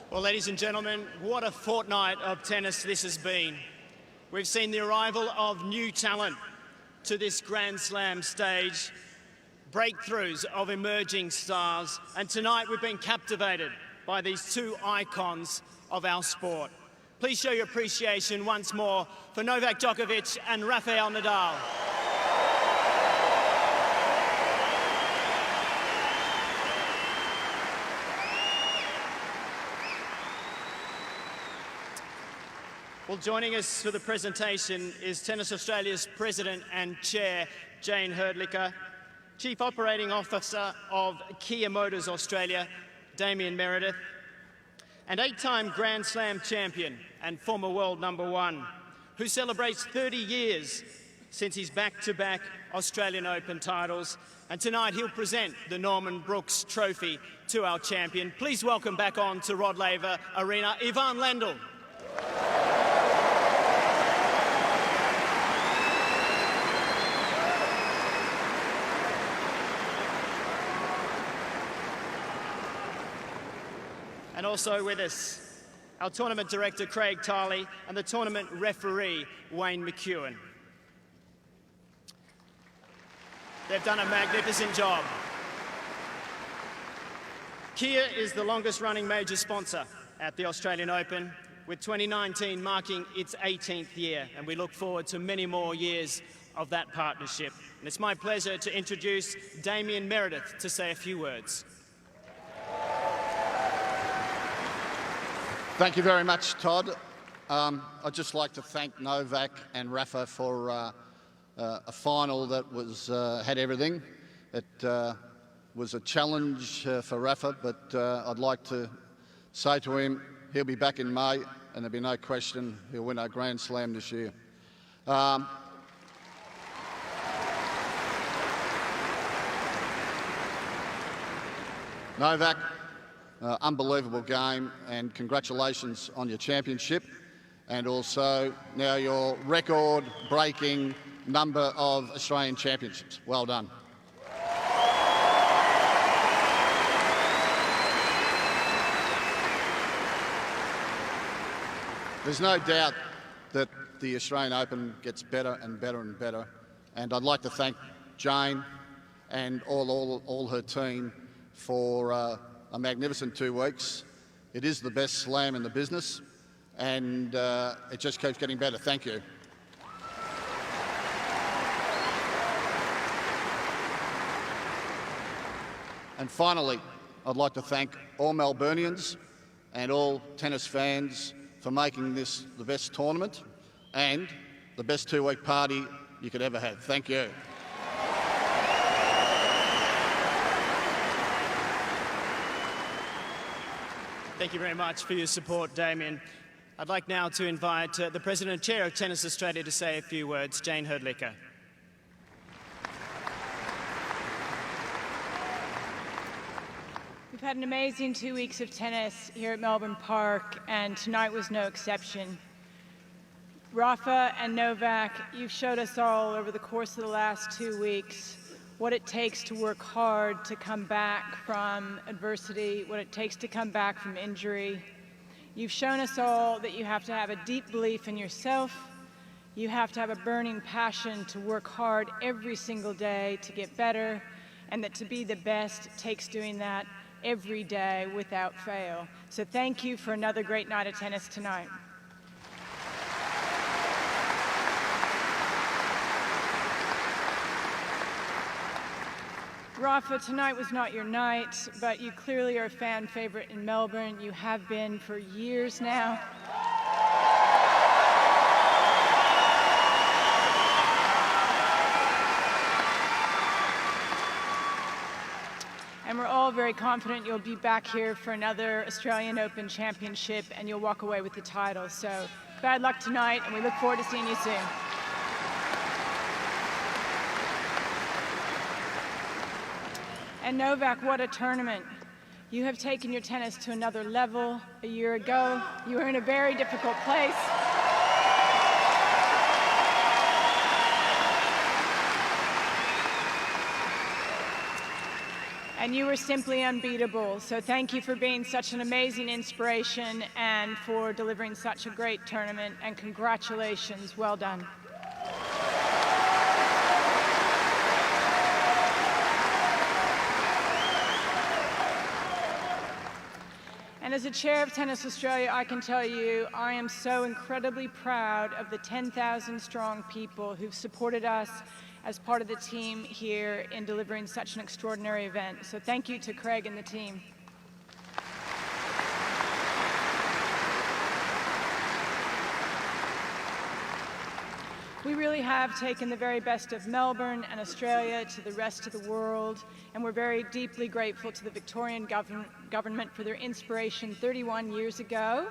Well, ladies and gentlemen, what a fortnight of tennis this has been. We've seen the arrival of new talent to this Grand Slam stage, breakthroughs of emerging stars, and tonight we've been captivated by these two icons of our sport. Please show your appreciation once more for Novak Djokovic and Rafael Nadal. Well, joining us for the presentation is Tennis Australia's President and Chair, Jane Herdlicker, Chief Operating Officer of Kia Motors Australia, Damien Meredith, and 8-time Grand Slam champion and former world #1, who celebrates 30 years since his back-to-back Australian Open titles. And tonight he'll present the Norman Brooks Trophy to our champion. Please welcome back on to Rod Laver Arena, Ivan Lendl. And also with us, our tournament director, Craig Tiley, and the tournament referee, Wayne McEwen. They've done a magnificent job. Kia is the longest-running major sponsor at the Australian Open, with 2019 marking its 18th year, and we look forward to many more years of that partnership. And it's my pleasure to introduce Damien Meredith to say a few words. Thank you very much, Todd. I'd just like to thank Novak and Rafa for a final that was had everything. It was a challenge for Rafa, but I'd like to say to him, he'll be back in May, and there'll be no question he'll win a Grand Slam this year. Novak, unbelievable game, and congratulations on your championship, and also now your record-breaking number of Australian championships. Well done. There's no doubt that the Australian Open gets better and better and better, and I'd like to thank Jane and all her team for a magnificent 2 weeks. It is the best slam in the business, and it just keeps getting better. Thank you. And finally, I'd like to thank all Melburnians and all tennis fans for making this the best tournament and the best 2-week party you could ever have. Thank you. Thank you very much for your support, Damien. I'd like now to invite the President and Chair of Tennis Australia to say a few words, Jane Herdlicker. We've had an amazing 2 weeks of tennis here at Melbourne Park, and tonight was no exception. Rafa and Novak, you've showed us all over the course of the last 2 weeks what it takes to work hard to come back from adversity, what it takes to come back from injury. You've shown us all that you have to have a deep belief in yourself, you have to have a burning passion to work hard every single day to get better, and that to be the best takes doing that every day without fail. So thank you for another great night of tennis tonight. Rafa, tonight was not your night, but you clearly are a fan favorite in Melbourne. You have been for years now. And we're all very confident you'll be back here for another Australian Open Championship, and you'll walk away with the title. So bad luck tonight, and we look forward to seeing you soon. And Novak, what a tournament. You have taken your tennis to another level. A year ago, you were in a very difficult place. and you were simply unbeatable. So thank you for being such an amazing inspiration and for delivering such a great tournament, and congratulations, well done. And as a chair of Tennis Australia, I can tell you I am so incredibly proud of the 10,000 strong people who've supported us as part of the team here in delivering such an extraordinary event. So thank you to Craig and the team. We really have taken the very best of Melbourne and Australia to the rest of the world, and we're very deeply grateful to the Victorian government for their inspiration 31 years ago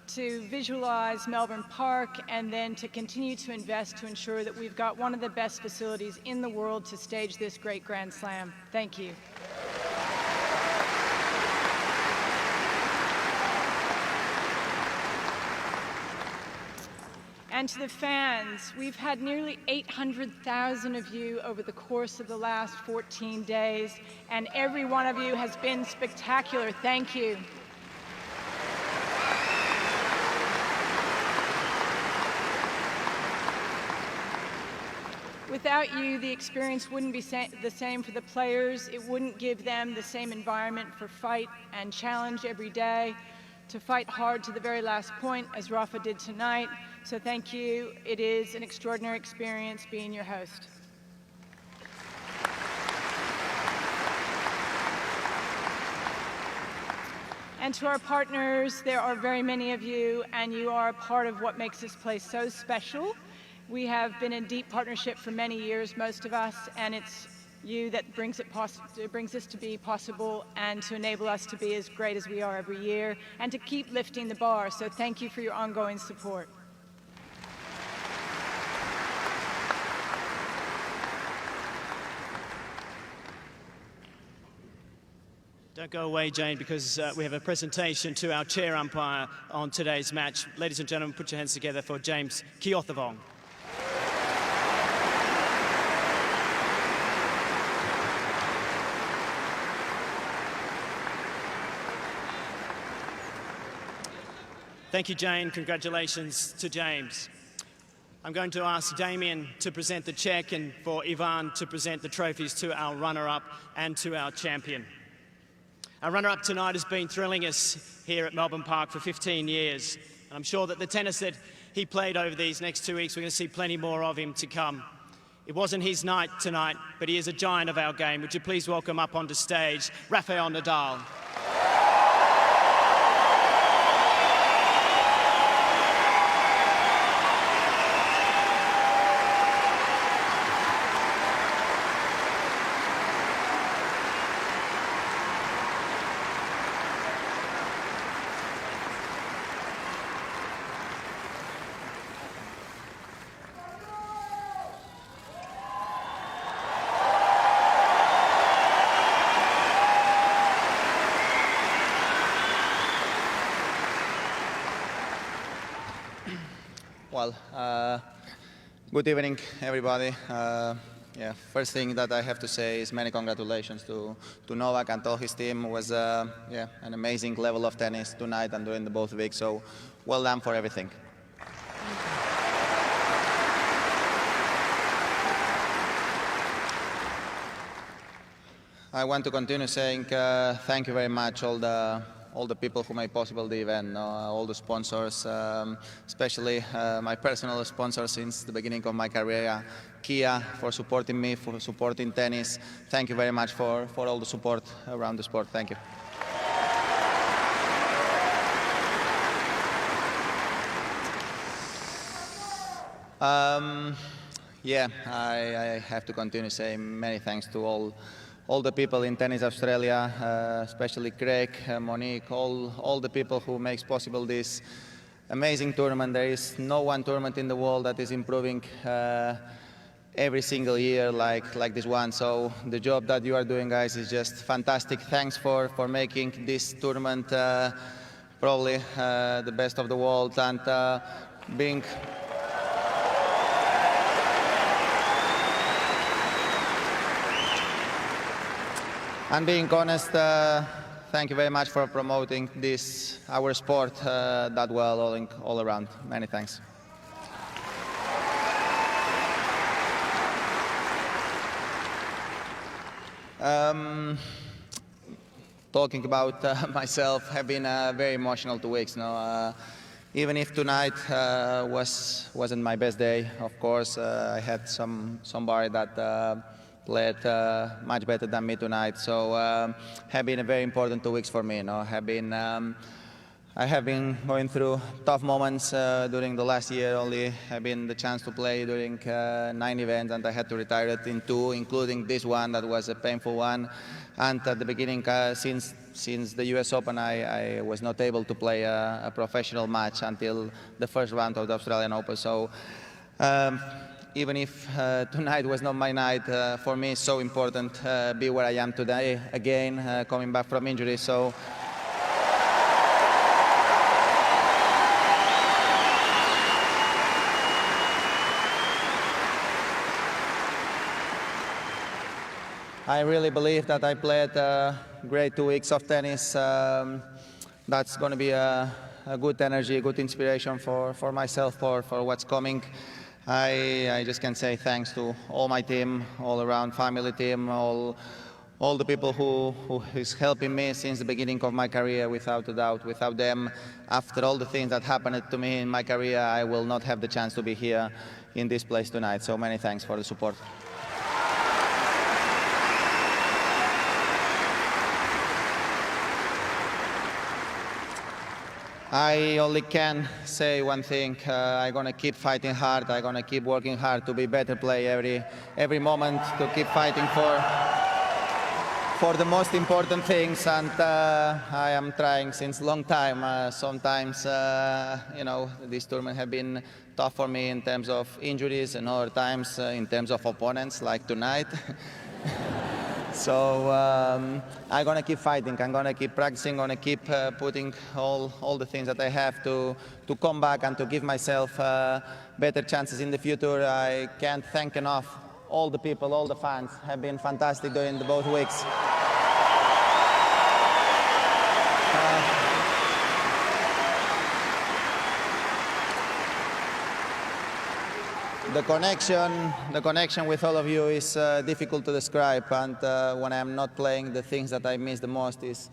to visualize Melbourne Park, and then to continue to invest to ensure that we've got one of the best facilities in the world to stage this great Grand Slam. Thank you. And to the fans, we've had nearly 800,000 of you over the course of the last 14 days, and every one of you has been spectacular. Thank you. Without you, the experience wouldn't be the same for the players. It wouldn't give them the same environment for fight and challenge every day, to fight hard to the very last point, as Rafa did tonight. So thank you. It is an extraordinary experience being your host. And to our partners, there are very many of you, and you are a part of what makes this place so special. We have been in deep partnership for many years, most of us, and it's you that brings this to be possible and to enable us to be as great as we are every year, and to keep lifting the bar. So thank you for your ongoing support. Don't go away, Jane, because we have a presentation to our chair umpire on today's match. Ladies and gentlemen, put your hands together for James Kiothavong. Thank you, Jane. Congratulations to James. I'm going to ask Damien to present the check and for Ivan to present the trophies to our runner-up and to our champion. Our runner-up tonight has been thrilling us here at Melbourne Park for 15 years. And I'm sure that the tennis that he played over these next 2 weeks, we're going to see plenty more of him to come. It wasn't his night tonight, but he is a giant of our game. Would you please welcome up onto stage Rafael Nadal. Well, good evening, everybody. First thing that I have to say is many congratulations to Novak and all his team. It was an amazing level of tennis tonight and during the both weeks. So well done for everything. I want to continue saying thank you very much all the people who made possible the event, all the sponsors, especially my personal sponsor since the beginning of my career, Kia, for supporting me, for supporting tennis. Thank you very much for all the support around the sport. Thank you. I have to continue saying many thanks to all the people in Tennis Australia, especially Craig, Monique, all the people who makes possible this amazing tournament. There is no one tournament in the world that is improving every single year like this one. So the job that you are doing, guys, is just fantastic. Thanks for making this tournament probably the best of the world, and being And being honest, thank you very much for promoting this, our sport, that well all around. Many thanks. Talking about myself, have been very emotional 2 weeks now. Even if tonight wasn't my best day, of course, I had somebody that played much better than me tonight. So have been a very important 2 weeks for me. I have been going through tough moments during the last year. Only have been the chance to play during 9 events, and I had to retire it in 2, including this one that was a painful one. And at the beginning, since the US Open, I was not able to play a professional match until the first round of the Australian Open. So even if tonight was not my night, for me it's so important be where I am today again, coming back from injury. So. I really believe that I played a great 2 weeks of tennis. That's going to be a good energy, a good inspiration for myself, for what's coming. I just can say thanks to all my team, all around family team, all the people who is helping me since the beginning of my career, without a doubt. Without them, after all the things that happened to me in my career, I will not have the chance to be here in this place tonight. So many thanks for the support. I only can say one thing. I'm going to keep fighting hard. I'm going to keep working hard to be better player every moment, to keep fighting for the most important things. And I am trying since a long time. Sometimes, this tournament have been tough for me in terms of injuries, and other times in terms of opponents, like tonight. So I'm going to keep fighting. I'm going to keep practicing. I'm going to keep putting all the things that I have to come back and to give myself better chances in the future. I can't thank enough all the people, all the fans have been fantastic during both weeks. The connection with all of you is difficult to describe, and when I'm not playing, the things that I miss the most is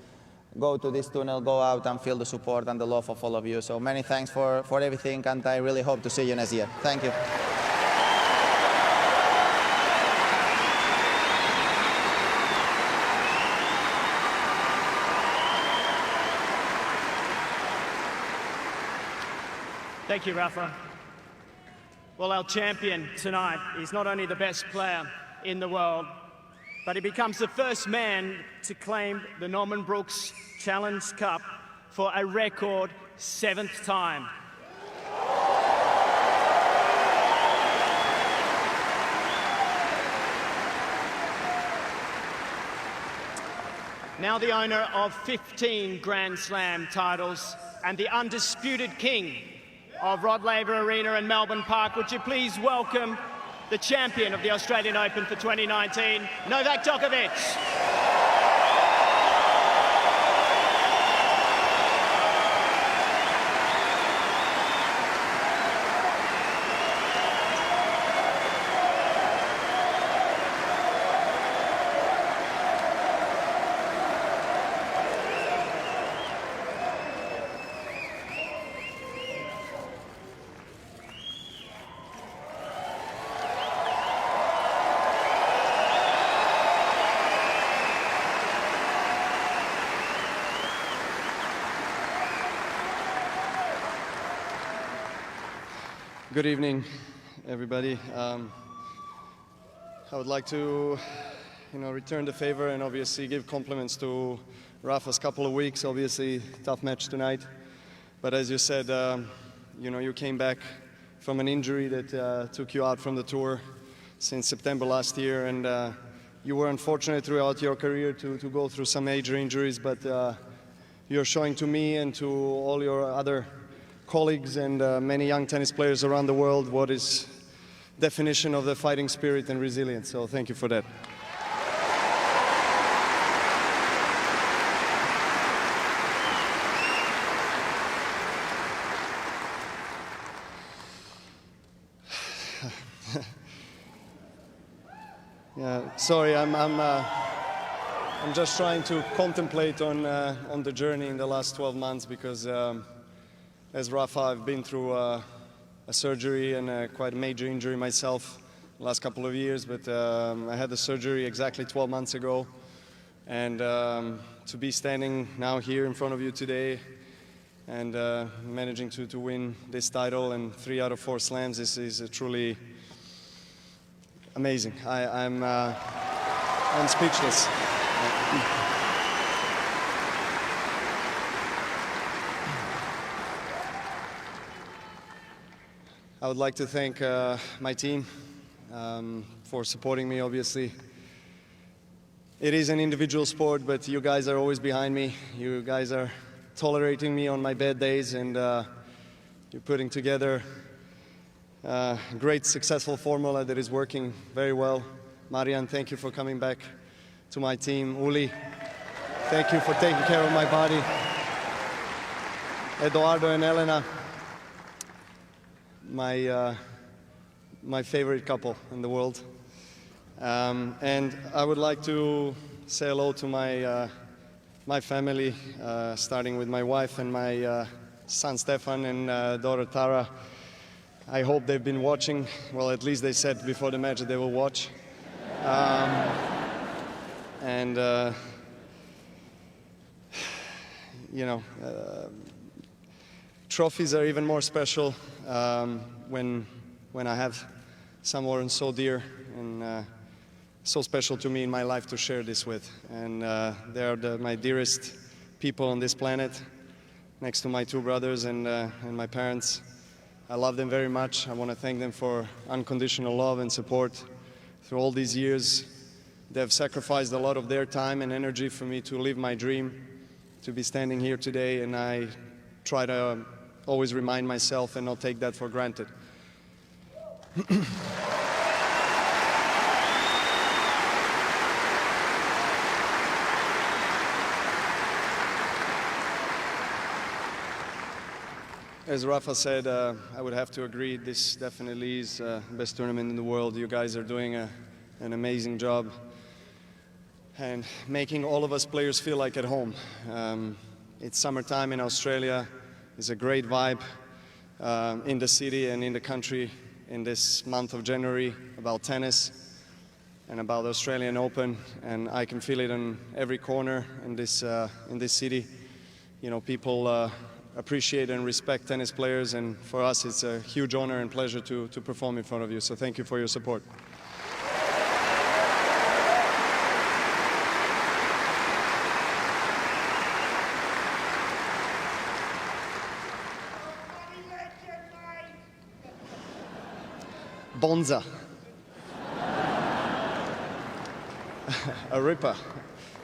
go to this tunnel, go out and feel the support and the love of all of you. So many thanks for everything, and I really hope to see you next year. Thank you. Thank you, Rafa. Well, our champion tonight is not only the best player in the world, but he becomes the first man to claim the Norman Brooks Challenge Cup for a record 7th time. Now the owner of 15 Grand Slam titles and the undisputed king of Rod Laver Arena in Melbourne Park, would you please welcome the champion of the Australian Open for 2019, Novak Djokovic. Good evening, everybody. I would like to, return the favor and obviously give compliments to Rafa's couple of weeks. Obviously, tough match tonight. But as you said, you came back from an injury that took you out from the tour since September last year, and you were unfortunate throughout your career to go through some major injuries. But you're showing to me and to all your other colleagues and many young tennis players around the world what is definition of the fighting spirit and resilience. So thank you for that. Yeah, sorry, I'm just trying to contemplate on the journey in the last 12 months because, as Rafa, I've been through a surgery and quite a major injury myself the last couple of years. But I had the surgery exactly 12 months ago, and to be standing now here in front of you today and managing to win this title and 3 out of 4 slams is truly amazing. I'm speechless. I would like to thank my team for supporting me, obviously. It is an individual sport, but you guys are always behind me. You guys are tolerating me on my bad days, and you're putting together a great, successful formula that is working very well. Marian, thank you for coming back to my team. Uli, thank you for taking care of my body. Eduardo and Elena, my favorite couple in the world. And I would like to say hello to my family, starting with my wife and my son Stefan and daughter Tara. I hope they've been watching. Well, at least they said before the match that they will watch. You know, trophies are even more special when I have someone so dear and so special to me in my life to share this with. And they are my dearest people on this planet, next to my 2 brothers and my parents. I love them very much. I want to thank them for unconditional love and support through all these years. They have sacrificed a lot of their time and energy for me to live my dream, to be standing here today, and I try to always remind myself and not take that for granted. As Rafa said, I would have to agree, this definitely is the best tournament in the world. You guys are doing an amazing job and making all of us players feel like at home. It's summertime in Australia. It's a great vibe in the city and in the country in this month of January about tennis and about the Australian Open, and I can feel it on every corner in this city. You know, people appreciate and respect tennis players, and for us it's a huge honor and pleasure to perform in front of you. So thank you for your support. Bonza. A ripper.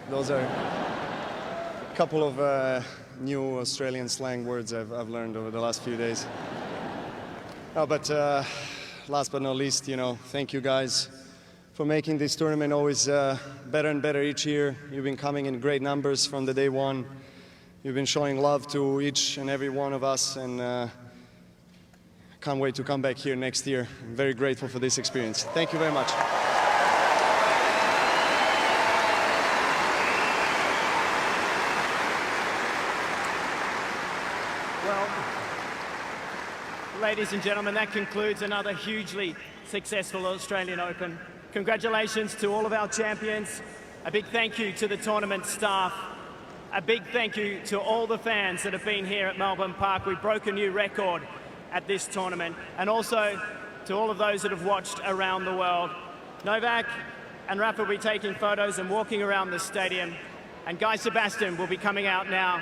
Those are a couple of new Australian slang words I've learned over the last few days. Oh, but last but not least, you know, thank you guys for making this tournament always better and better each year. You've been coming in great numbers from the day one. You've been showing love to each and every one of us, and can't wait to come back here next year. I'm very grateful for this experience. Thank you very much. Well, ladies and gentlemen, that concludes another hugely successful Australian Open. Congratulations to all of our champions. A big thank you to the tournament staff. A big thank you to all the fans that have been here at Melbourne Park. We broke a new record at this tournament, and also to all of those that have watched around the world. Novak and Rafa will be taking photos and walking around the stadium, and Guy Sebastian will be coming out now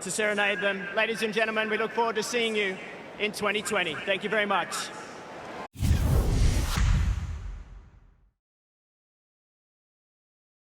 to serenade them. Ladies and gentlemen, we look forward to seeing you in 2020. Thank you very much.